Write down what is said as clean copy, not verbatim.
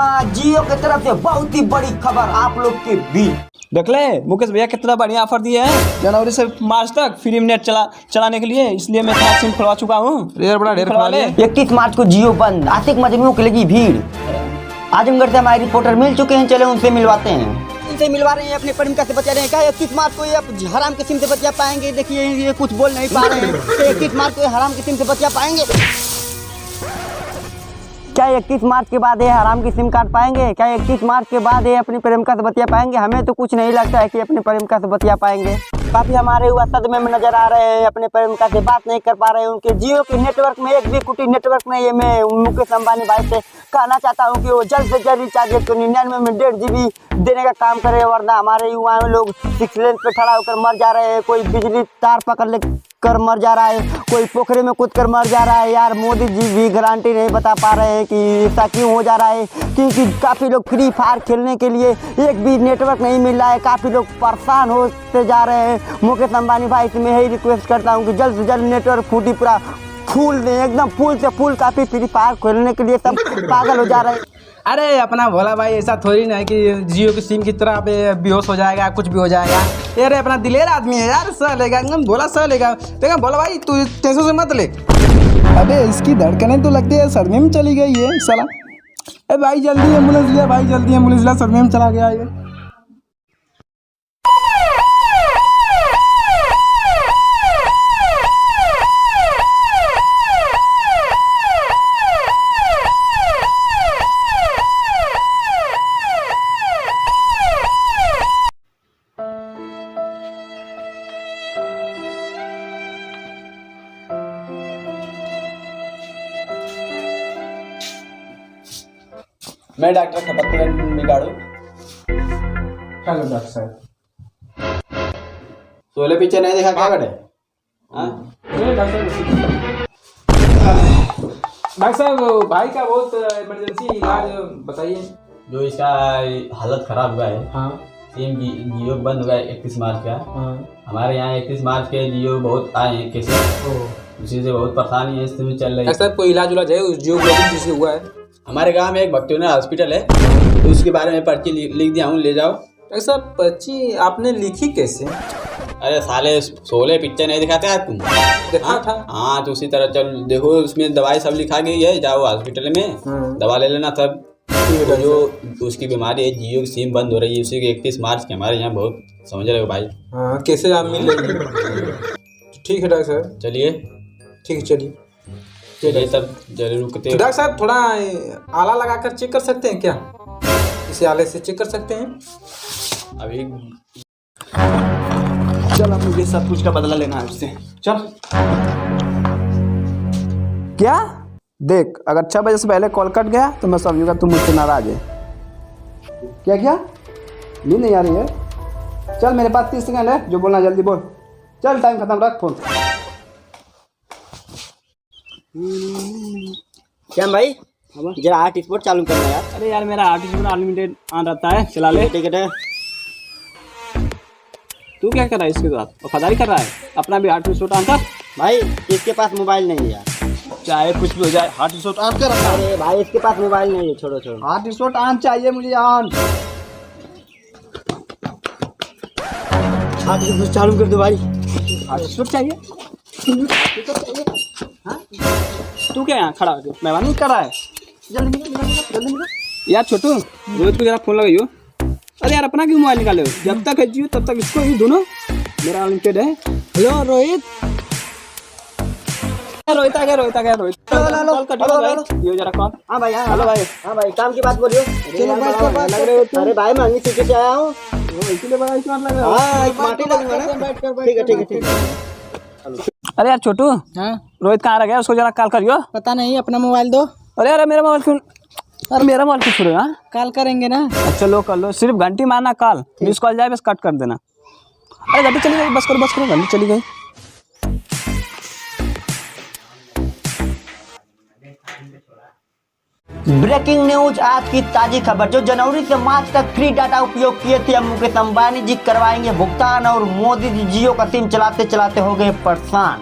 हाँ, जियो की तरफ से बहुत ही बड़ी खबर आप लोग के बीच। देख ले मुकेश भैया कितना बढ़िया ऑफर दिए हैं जनवरी से मार्च तक फ्री में नेट चलाने के लिए, इसलिए मैं अपना सिम खुलवा चुका हूँ। बड़ा ढेर खुलवा ले। 31 मार्च को जियो बंद, आशिक मजनू की लगी भीड़। आजमगढ़ से हमारे रिपोर्टर मिल चुके हैं, चले उनसे मिलवाते हैं। इनसे मिलवा रहे हैं, अपने प्रेमिका से बचा रहे हैं। क्या 31 मार्च को ये हराम के सिम से बचा पाएंगे? देखिए ये कुछ बोल नहीं पा रहे हैं। 31 मार्च को हराम के सिम से बचा पाएंगे? क्या 31 मार्च के बाद ये हराम की सिम काट पाएंगे? क्या 31 मार्च के बाद ये अपनी प्रेमिका से बतिया पाएंगे? हमें तो कुछ नहीं लगता है कि अपनी प्रेमिका से बतिया पाएंगे। काफी हमारे हुआ सदमे में नजर आ रहे हैं, अपने प्रेमिका से बात नहीं कर पा रहे हैं। उनके जियो के नेटवर्क में एक भी कुटी नेटवर्क नहीं है। मैं मुकेश अंबानी भाई से कहना चाहता हूँ कि वो जल्द से जल्द रिचार्ज 199 में 1.5 GB देने का काम करे, वरना हमारे युवा लोग 6 लेन पे खड़ा होकर मर जा रहे हैं। कोई बिजली तार पकड़ ले कर मर जा रहा है, कोई पोखरे में कूद कर मर जा रहा है। यार मोदी जी भी गारंटी नहीं बता पा रहे हैं कि ऐसा क्यों हो जा रहा है, क्योंकि काफ़ी लोग फ्री फायर खेलने के लिए एक भी नेटवर्क नहीं मिल रहा है। काफ़ी लोग परेशान होते जा रहे हैं। मुकेश अंबानी भाई से मैं यही रिक्वेस्ट करता हूँ कि जल्द से जल्द नेटवर्क फूटी पूरा फूल दें, एकदम फूल से फूल। काफ़ी फ्री फायर खेलने के लिए सब पागल हो जा रहे हैं। अरे अपना भोला भाई ऐसा थोड़ी ना है कि जियो की सिम की तरह बेहोश हो जाएगा, कुछ भी हो जाएगा। अरे अपना दिलेर आदमी है यार, सह लेगा एकदम, भोला सह लेगा। देखा भोला भाई तू टेंशन से मत ले। अबे इसकी धड़कनें तो लगती है सदमे में चली गई है साला। अरे भाई जल्दी एम्बुलेंस लिया, भाई जल्दी एम्बुलेंस लिया, सदमे में चला गया ये। मैं डॉक्टर खपतगंज बिगाड़ू। हेलो डॉक्टर साहब। सोले पीछे नहीं देखा क्या करे? डॉक्टर साहब भाई का बहुत इमरजेंसी इलाज बताइए। जो इसका हालत खराब हुआ है, हाँ सिम जियो बंद हुआ है 31 मार्च का। हाँ हमारे यहाँ 31 मार्च के जियो बहुत आए हैं केसेस, उसी से बहुत परेशानी है, इसमें चल रही है। सर कोई इलाज उलाज है उस जियो जिससे हुआ है? हमारे गांव में एक भक्तियोना हॉस्पिटल है, तो उसके बारे में पर्ची लिख दिया हूँ, ले जाओ। ऐसा पर्ची आपने लिखी कैसे? अरे साले 16 पिक्चर नहीं दिखाते आज तुम? देखा था। हाँ तो उसी तरह चल देखो, उसमें दवाई सब लिखा गई है, जाओ हॉस्पिटल में दवा ले लेना सब। तो जो उसकी बीमारी है जियो की सिम बंद हो रही है, उसी के 31 मार्च के हमारे यहाँ बहुत, समझ रहे हो भाई? हाँ कैसे आप मिल लेंगे? ठीक है डॉक्टर साहब, चलिए ठीक है चलिए। तब जरूर रुकते। तो डॉक्टर साहब थोड़ा आला लगाकर चेक कर सकते हैं क्या? इसे आले से चेक कर सकते हैं अभी। चल अब मुझे सब कुछ का बदला लेना है उससे, चल। क्या देख, अगर 6 बजे से पहले कॉल कट गया तो मैं समझूंगा तुम मुझसे नाराज है। क्या क्या नींद नहीं आ रही है? चल मेरे पास 30 सेकंड है, जो बोलना जल्दी बोल। चल टाइम खत्म, रख फोन। क्या भाई जरा हॉटस्पॉट चालू करना यार। अरे यार मेरा हॉटस्पॉट अनलिमिटेड ऑन रहता है, चला ले। टिकट है। तू क्या कर रहा है इसके साथ? वफादारी कर रहा है? अपना भी हॉटस्पॉट ऑन कर भाई इसके पास मोबाइल नहीं है यार। चाहे कुछ भी हो जाए, हॉटस्पॉट ऑन कर रखा है। अरे भाई इसके पास मोबाइल नहीं है, छोड़ो छोड़ो। हॉटस्पॉट ऑन चाहिए मुझे, ऑन। हॉटस्पॉट चालू कर दो भाई। हॉटस्पॉट चाहिए? तू क्या यहाँ खड़ा हो मेहरबानी कर रहा है? जल्दी निकल, जल्दी निकल। यार छोटू रोज को जरा फोन लगाइयो। अरे यार अपना क्यों मोबाइल निकाले हो? जब तक है जियो तब तक इसको ही दोनों, मेरा अनलिमिटेड है। हेलो रोहित। रोहित आ गया, रोहित आ गया। रोहित कॉल कर दो भाई, ये जरा कॉल। हाँ भाई, हाँ हेलो भाई। हाँ भाई, काम की बात बोलियो। चलो बात कर, बात लग रहे हो तुम। अरे भाई मैं अन्य सिटी से आया हूँ। वो इसीलिए बड़ा स्मार्ट लग रहा है। हाँ एक माटी लगूंगा ना। ठीक है ठीक है ठीक है। अरे यार छोटू, हाँ रोहित कहाँ रह गया? उसको जरा कॉल करियो। पता नहीं, अपना मोबाइल दो। अरे यार मेरा मोबाइल क्यों? अरे मेरा मोबाइल क्यों छोड़ो? हाँ कॉल करेंगे ना। अच्छा लो कर लो, सिर्फ घंटी मारना कॉल, मिस कॉल जाए बस कट कर देना। अरे घंटी चली गई, बस करो घंटी चली गई। ब्रेकिंग न्यूज, आज की ताजी खबर। जो जनवरी से मार्च तक फ्री डाटा उपयोग किए थे, अब मुकेश अंबानी जी करवाएंगे भुगतान, और मोदी जी जियो का सिम चलाते चलाते हो गए परेशान।